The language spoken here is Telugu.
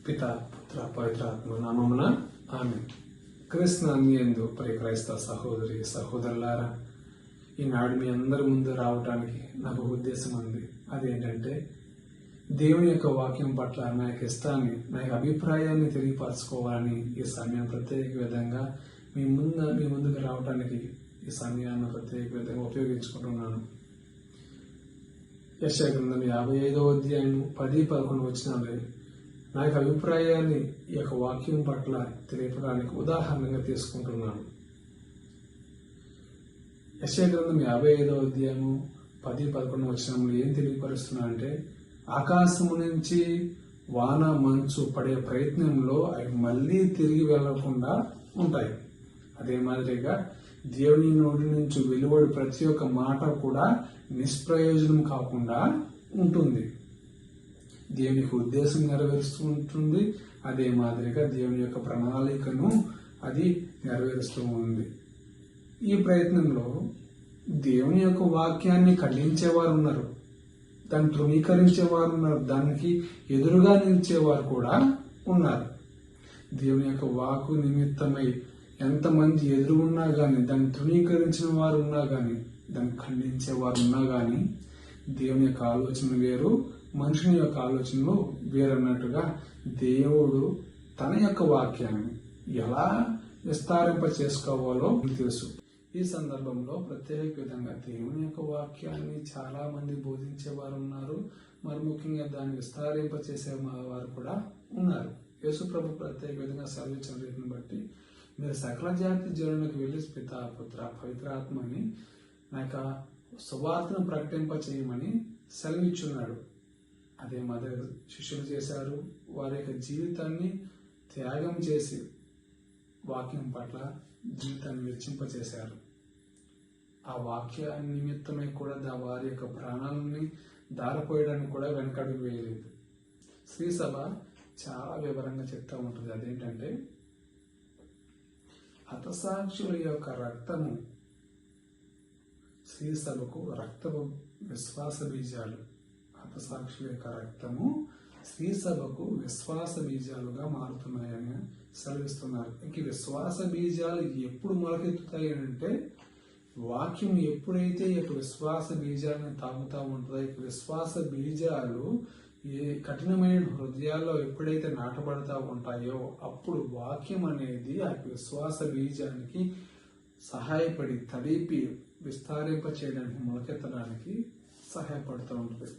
పితా పుత్ర పవిత్రాత్మ నామమున ఆమేన్. క్రీస్తునందు ప్రియ క్రైస్తవ సహోదరి సహోదరులారా, ఈనాడు మీ అందరి ముందు రావడానికి నాకు ఉద్దేశం ఉంది. అదేంటంటే దేవుని యొక్క వాక్యం పట్ల నా యొక్క ఇష్టాన్ని, నా యొక్క అభిప్రాయాన్ని తెలియపరచుకోవాలని ఈ సమయం ప్రత్యేక విధంగా మీ ముందుకు రావడానికి ఈ సమయాన్ని ప్రత్యేక విధంగా ఉపయోగించుకుంటున్నాను. యెషయా గ్రంథం 55వ అధ్యాయం 10-11 వచనాలు నా యొక్క అభిప్రాయాన్ని ఈ యొక్క వాక్యం పట్ల తెలియపడానికి ఉదాహరణగా తీసుకుంటున్నాను. యెషయా గ్రంథం 55వ అధ్యాయము 10-11 వచనంలో ఏం తెలియపరుస్తున్నా అంటే, ఆకాశము నుంచి వాన మంచు పడే ప్రయత్నంలో అవి మళ్ళీ తిరిగి వెళ్లకుండా ఉంటాయి. అదే మాదిరిగా దేవుని నోటి నుంచి వెలువడి ప్రతి ఒక్క మాట కూడా నిష్ప్రయోజనం కాకుండా ఉంటుంది. దేవుని యొక్క ఉద్దేశం నెరవేరుస్తూ ఉంటుంది. అదే మాదిరిగా దేవుని యొక్క ప్రణాళికను అది నెరవేరుస్తూ ఉంది. ఈ ప్రయత్నంలో దేవుని యొక్క వాక్యాన్ని ఖండించేవారు ఉన్నారు, దాన్ని తృణీకరించేవారు ఉన్నారు, దానికి ఎదురుగా నిలిచేవారు కూడా ఉన్నారు. దేవుని యొక్క వాక్కు నిమిత్తమై ఎంతమంది ఎదురు ఉన్నా గాని, దాన్ని తృణీకరించిన వారు ఉన్నా గాని, దాన్ని ఖండించే వారు ఉన్నా గాని, దేవుని యొక్క ఆలోచన వేరు, మనుషుని యొక్క ఆలోచనలు వేరన్నట్టుగా దేవుడు తన యొక్క వాక్యాన్ని ఎలా విస్తారింప చేసుకోవాలో తెలుసు. ఈ సందర్భంలో ప్రత్యేక విధంగా దేవుని యొక్క వాక్యాన్ని చాలా మంది బోధించేవారు ఉన్నారు, మరి ముఖ్యంగా దాన్ని విస్తారింప చేసే వారు కూడా ఉన్నారు. యేసు ప్రభు ప్రత్యేక విధంగా సెలవిచ్చిన రీతిని బట్టి, మీరు సకల జాతి జనులకు వెళ్లి పితా పుత్ర పవిత్రాత్మని నా యొక్క సువార్తను ప్రకటింప చేయమని సెలవిచ్చున్నాడు. అదే మాదిరి శిష్యులు చేశారు. వారి యొక్క జీవితాన్ని త్యాగం చేసి వాక్యం పట్ల జీవితాన్ని వెచ్చింపచేశారు. ఆ వాక్య నిమిత్తమై కూడా వారి యొక్క ప్రాణాలని దారిపోయడానికి కూడా వెనకడుగు వేయలేదు. శ్రీ సభ చాలా వివరంగా చెప్తా ఉంటుంది. అదేంటంటే, హతసాక్షుల యొక్క రక్తము శ్రీ సభకు రక్తపు విశ్వాస బీజాలు. హతసాక్షుల యొక్క రక్తము శ్రీ సభకు విశ్వాస బీజాలుగా మారుతున్నాయని సెలవిస్తున్నారు. ఇంక విశ్వాస బీజాలు ఎప్పుడు మొలకెత్తుతాయి అంటే, వాక్యం ఎప్పుడైతే ఈ యొక్క విశ్వాస బీజాలను తాగుతూ ఉంటుందో, ఈ విశ్వాస బీజాలు ఏ కఠినమైన హృదయాల్లో ఎప్పుడైతే నాటబడతా ఉంటాయో, అప్పుడు వాక్యం అనేది ఆ విశ్వాస బీజానికి సహాయపడి తడిపి విస్తారింప చేయడానికి, మొలకెత్తడానికి సహాయపడుతూ ఉంటుంది.